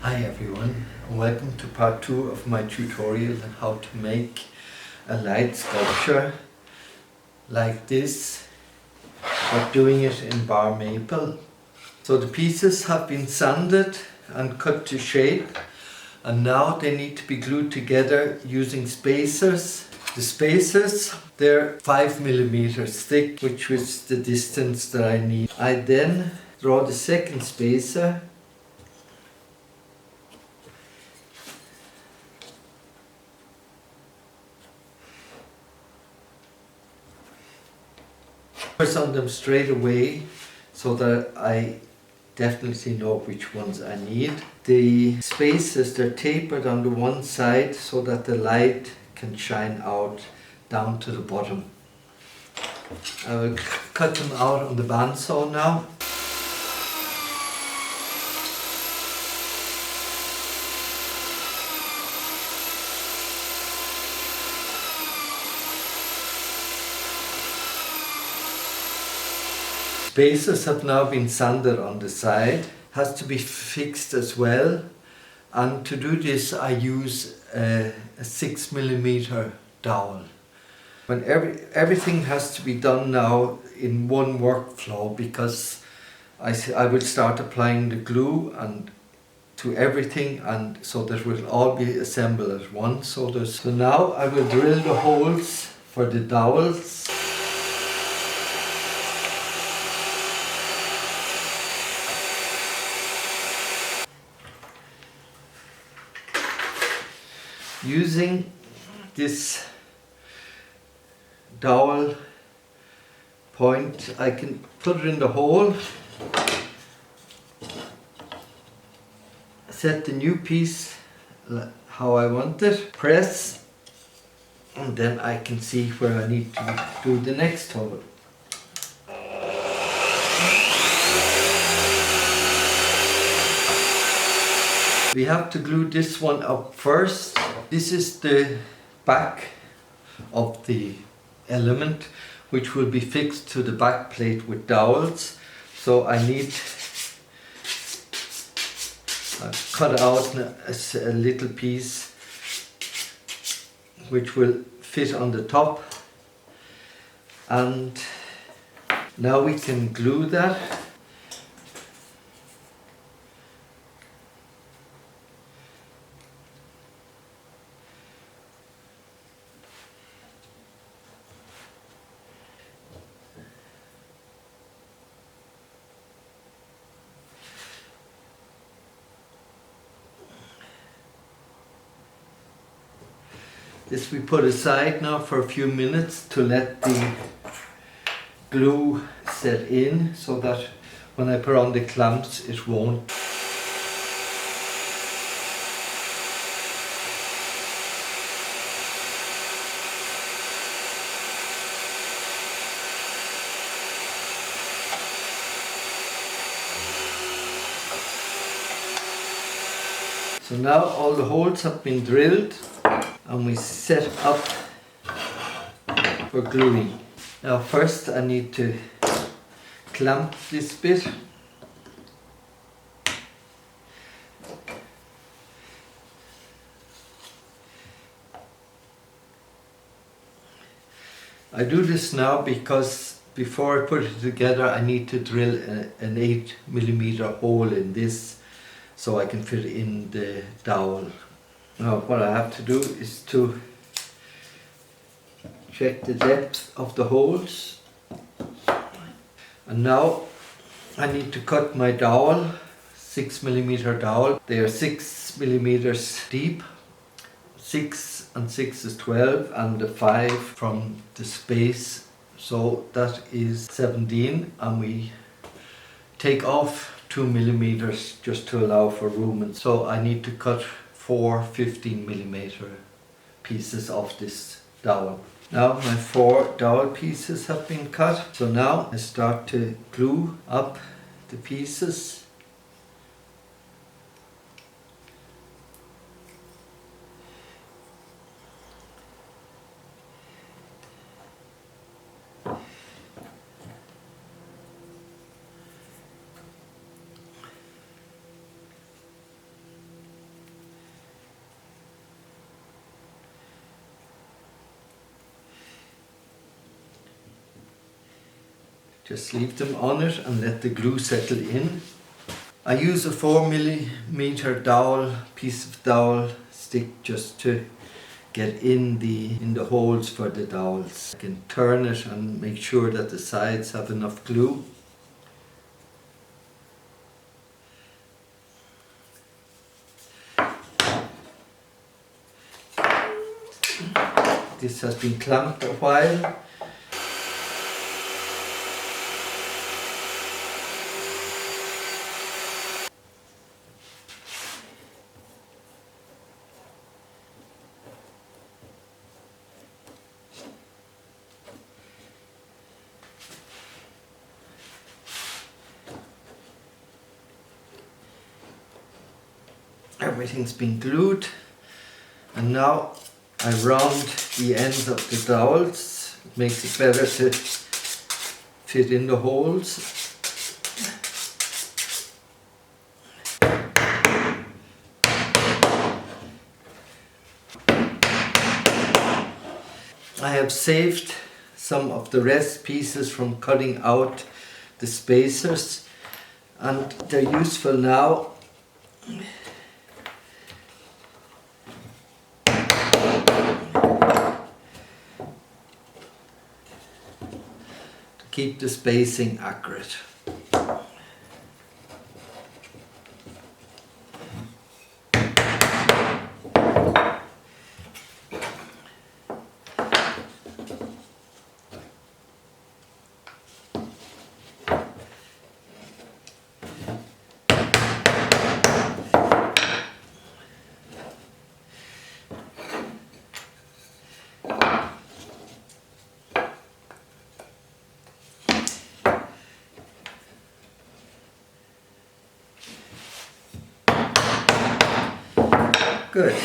Hi everyone, and welcome to part 2 of my tutorial on how to make a light sculpture like this, but doing it in bar maple. So the pieces have been sanded and cut to shape, and now they need to be glued together using spacers. The spacers, they're 5mm thick, which is the distance that I need. I then draw the second spacer . Press on them straight away so that I definitely know which ones I need. The spaces, they're tapered on the one side so that the light can shine out down to the bottom. I will cut them out on the bandsaw now. Spacers have now been sanded on the side, has to be fixed as well, and to do this I use a 6mm dowel. When everything has to be done now in one workflow, because I will start applying the glue and to everything, and so that it will all be assembled at once. So now I will drill the holes for the dowels. Using this dowel point, I can put it in the hole, set the new piece how I want it, press, and then I can see where I need to do the next hole. We have to glue this one up first. This is the back of the element, which will be fixed to the back plate with dowels. So I need cut out a little piece which will fit on the top, and now we can glue that. This we put aside now for a few minutes to let the glue set in, so that when I put on the clamps it won't. So now all the holes have been drilled, and we set up for gluing. Now first I need to clamp this bit. I do this now because before I put it together I need to drill an 8mm hole in this so I can fit in the dowel. Now what I have to do is to check the depth of the holes, and now I need to cut my dowel, 6mm dowel. They are 6mm deep, 6 and 6 is 12, and the 5 from the space, so that is 17, and we take off 2mm just to allow for room, and so I need to cut 4 15mm pieces of this dowel. Now my 4 dowel pieces have been cut, so now I start to glue up the pieces. Just leave them on it and let the glue settle in. I use a 4mm dowel, piece of dowel stick just to get in the holes for the dowels. I can turn it and make sure that the sides have enough glue. This has been clamped a while. Everything's been glued, and now I round the ends of the dowels. It makes it better to fit in the holes. I have saved some of the rest pieces from cutting out the spacers, and they're useful now. Keep the spacing accurate. Good.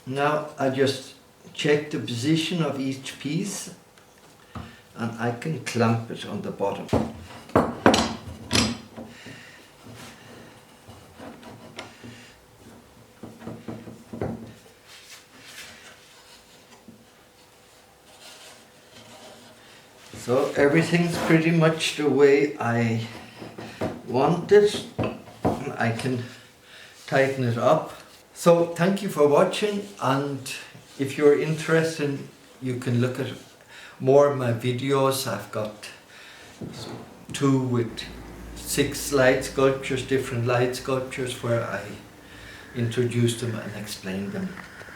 Now I just check the position of each piece and I can clamp it on the bottom. So everything's pretty much the way I want it. I can tighten it up. So thank you for watching, and if you're interested you can look at more of my videos. I've got 2 with 6 light sculptures, different light sculptures, where I introduce them and explain them.